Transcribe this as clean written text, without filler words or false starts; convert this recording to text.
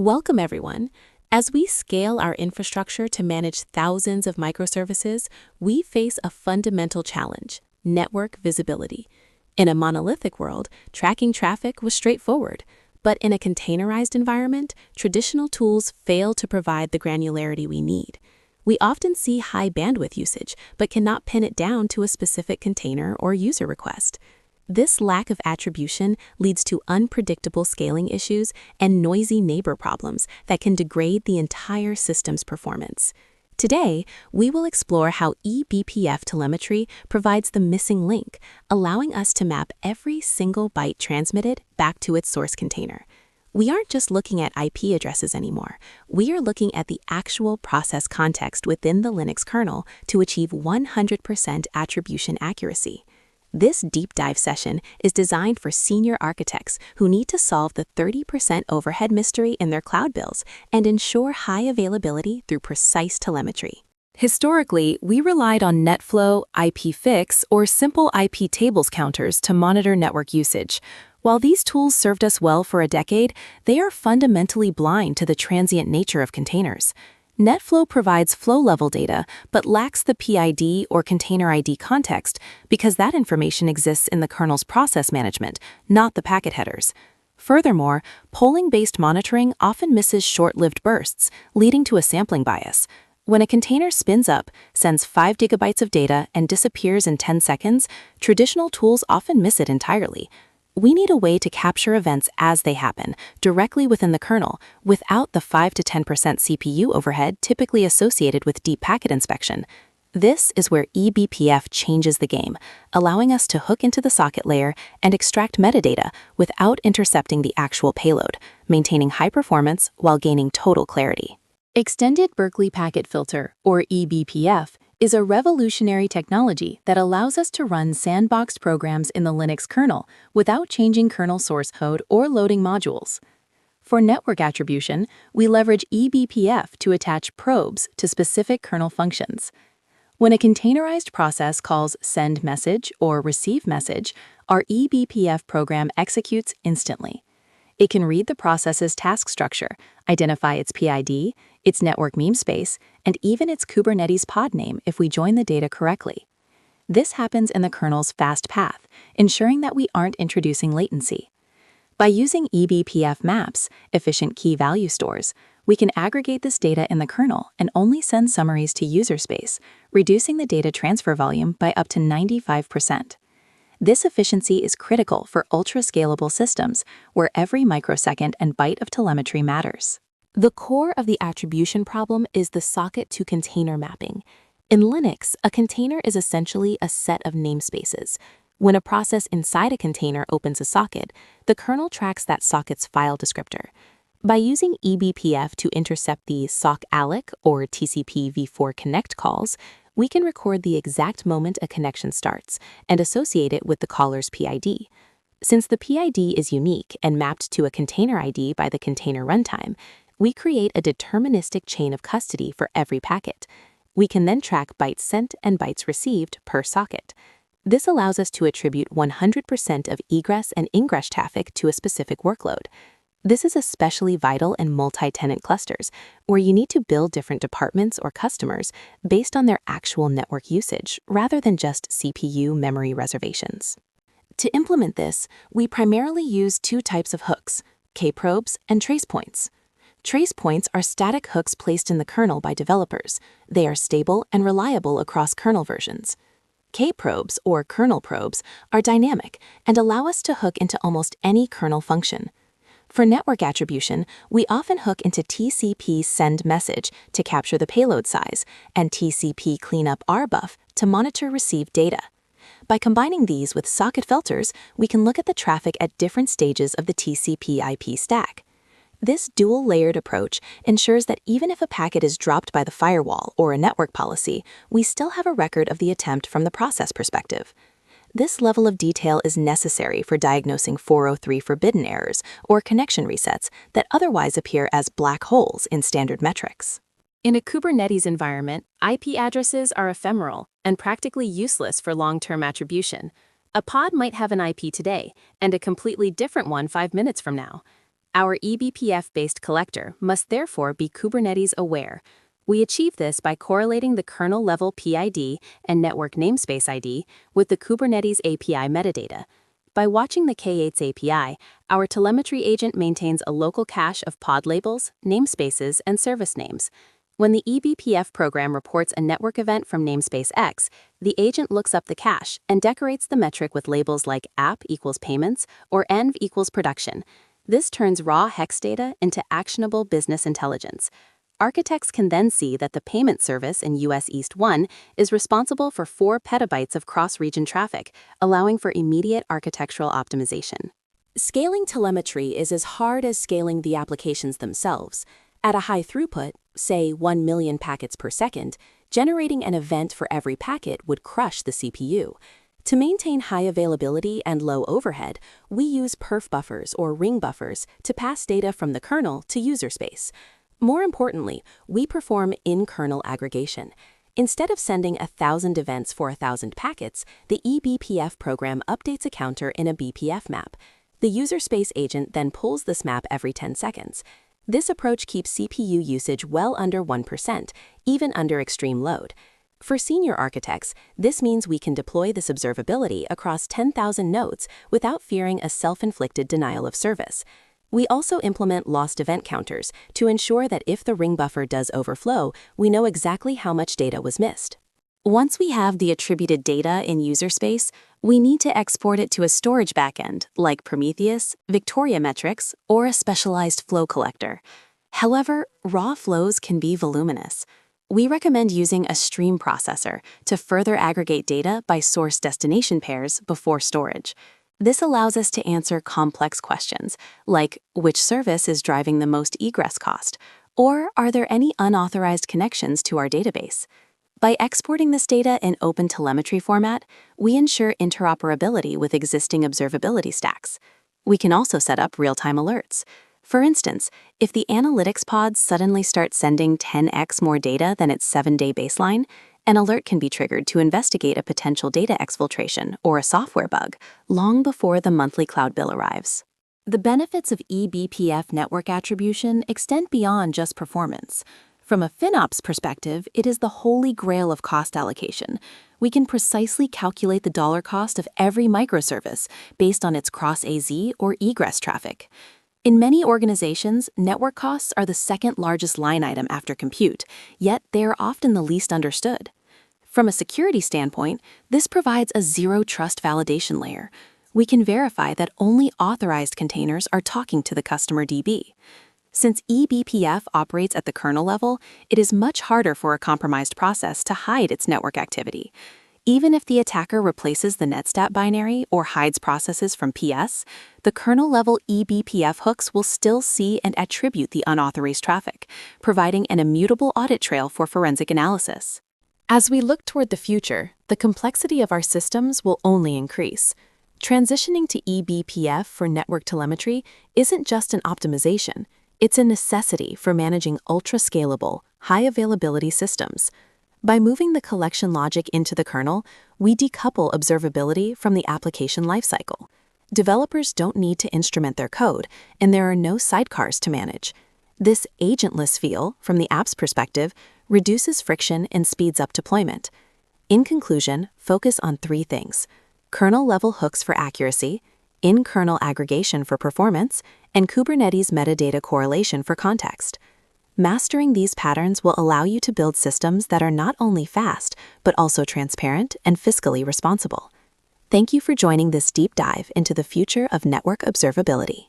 Welcome, everyone. As we scale our infrastructure to manage thousands of microservices, we face a fundamental challenge: network visibility. In a monolithic world, tracking traffic was straightforward. But in a containerized environment, traditional tools fail to provide the granularity we need. We often see high bandwidth usage, but cannot pin it down to a specific container or user request. This lack of attribution leads to unpredictable scaling issues and noisy neighbor problems that can degrade the entire system's performance. Today, we will explore how eBPF telemetry provides the missing link, allowing us to map every single byte transmitted back to its source container. We aren't just looking at IP addresses anymore. We are looking at the actual process context within the Linux kernel to achieve 100% attribution accuracy. This deep dive session is designed for senior architects who need to solve the 30% overhead mystery in their cloud bills and ensure high availability through precise telemetry. Historically, we relied on NetFlow, IPFix, or simple IP tables counters to monitor network usage. While these tools served us well for a decade, they are fundamentally blind to the transient nature of containers. NetFlow provides flow-level data, but lacks the PID or container ID context because that information exists in the kernel's process management, not the packet headers. Furthermore, polling-based monitoring often misses short-lived bursts, leading to a sampling bias. When a container spins up, sends 5 gigabytes of data, and disappears in 10 seconds, traditional tools often miss it entirely. We need a way to capture events as they happen, directly within the kernel, without the 5 to 10% CPU overhead typically associated with deep packet inspection. This is where eBPF changes the game, allowing us to hook into the socket layer and extract metadata without intercepting the actual payload, maintaining high performance while gaining total clarity. Extended Berkeley Packet Filter, or eBPF, is a revolutionary technology that allows us to run sandboxed programs in the Linux kernel without changing kernel source code or loading modules. For network attribution, we leverage eBPF to attach probes to specific kernel functions. When a containerized process calls send message or receive message, our eBPF program executes instantly. It can read the process's task structure, identify its PID, its network namespace, and even its Kubernetes pod name if we join the data correctly. This happens in the kernel's fast path, ensuring that we aren't introducing latency. By using eBPF maps, efficient key value stores, we can aggregate this data in the kernel and only send summaries to user space, reducing the data transfer volume by up to 95%. This efficiency is critical for ultra-scalable systems where every microsecond and byte of telemetry matters. The core of the attribution problem is the socket-to-container mapping. In Linux, a container is essentially a set of namespaces. When a process inside a container opens a socket, the kernel tracks that socket's file descriptor. By using eBPF to intercept the sock-alloc or TCP v4 connect calls, we can record the exact moment a connection starts and associate it with the caller's PID. Since the PID is unique and mapped to a container ID by the container runtime, we create a deterministic chain of custody for every packet. We can then track bytes sent and bytes received per socket. This allows us to attribute 100% of egress and ingress traffic to a specific workload. This is especially vital in multi-tenant clusters, where you need to build different departments or customers based on their actual network usage, rather than just CPU memory reservations. To implement this, we primarily use 2 types of hooks: K-probes and trace points. Trace points are static hooks placed in the kernel by developers. They are stable and reliable across kernel versions. K-probes, or kernel probes, are dynamic and allow us to hook into almost any kernel function. For network attribution, we often hook into TCP send message to capture the payload size and TCP cleanup RBUF to monitor received data. By combining these with socket filters, we can look at the traffic at different stages of the TCP/IP stack. This dual-layered approach ensures that even if a packet is dropped by the firewall or a network policy, we still have a record of the attempt from the process perspective. This level of detail is necessary for diagnosing 403 forbidden errors or connection resets that otherwise appear as black holes in standard metrics. In a Kubernetes environment, IP addresses are ephemeral and practically useless for long-term attribution. A pod might have an IP today and a completely different one 5 minutes from now. Our eBPF-based collector must therefore be Kubernetes aware. We achieve this by correlating the kernel-level PID and network namespace ID with the Kubernetes API metadata. By watching the K8's API, our telemetry agent maintains a local cache of pod labels, namespaces, and service names. When the eBPF program reports a network event from namespace X, the agent looks up the cache and decorates the metric with labels like app equals payments or env equals production. This turns raw hex data into actionable business intelligence. Architects can then see that the payment service in US East 1 is responsible for 4 petabytes of cross-region traffic, allowing for immediate architectural optimization. Scaling telemetry is as hard as scaling the applications themselves. At a high throughput, say 1 million packets per second, generating an event for every packet would crush the CPU. To maintain high availability and low overhead, we use perf buffers or ring buffers to pass data from the kernel to user space. More importantly, we perform in-kernel aggregation. Instead of sending 1,000 events for 1,000 packets, the eBPF program updates a counter in a BPF map. The user space agent then pulls this map every 10 seconds. This approach keeps CPU usage well under 1%, even under extreme load. For senior architects, this means we can deploy this observability across 10,000 nodes without fearing a self-inflicted denial of service. We also implement lost event counters to ensure that if the ring buffer does overflow, we know exactly how much data was missed. Once we have the attributed data in user space, we need to export it to a storage backend like Prometheus, Victoria Metrics, or a specialized flow collector. However, raw flows can be voluminous. We recommend using a stream processor to further aggregate data by source-destination pairs before storage. This allows us to answer complex questions, like which service is driving the most egress cost, or are there any unauthorized connections to our database? By exporting this data in OpenTelemetry format, we ensure interoperability with existing observability stacks. We can also set up real-time alerts. For instance, if the analytics pods suddenly start sending 10x more data than its 7-day baseline, an alert can be triggered to investigate a potential data exfiltration or a software bug long before the monthly cloud bill arrives. The benefits of eBPF network attribution extend beyond just performance. From a FinOps perspective, it is the holy grail of cost allocation. We can precisely calculate the dollar cost of every microservice based on its cross-AZ or egress traffic. In many organizations, network costs are the second largest line item after compute, yet they are often the least understood. From a security standpoint, this provides a zero-trust validation layer. We can verify that only authorized containers are talking to the customer DB. Since eBPF operates at the kernel level, it is much harder for a compromised process to hide its network activity. Even if the attacker replaces the netstat binary or hides processes from PS, the kernel-level eBPF hooks will still see and attribute the unauthorized traffic, providing an immutable audit trail for forensic analysis. As we look toward the future, the complexity of our systems will only increase. Transitioning to eBPF for network telemetry isn't just an optimization, it's a necessity for managing ultra-scalable, high-availability systems. By moving the collection logic into the kernel, we decouple observability from the application lifecycle. Developers don't need to instrument their code, and there are no sidecars to manage. This agentless feel, from the app's perspective, reduces friction and speeds up deployment. In conclusion, focus on 3 things: kernel-level hooks for accuracy, in-kernel aggregation for performance, and Kubernetes metadata correlation for context. Mastering these patterns will allow you to build systems that are not only fast, but also transparent and fiscally responsible. Thank you for joining this deep dive into the future of network observability.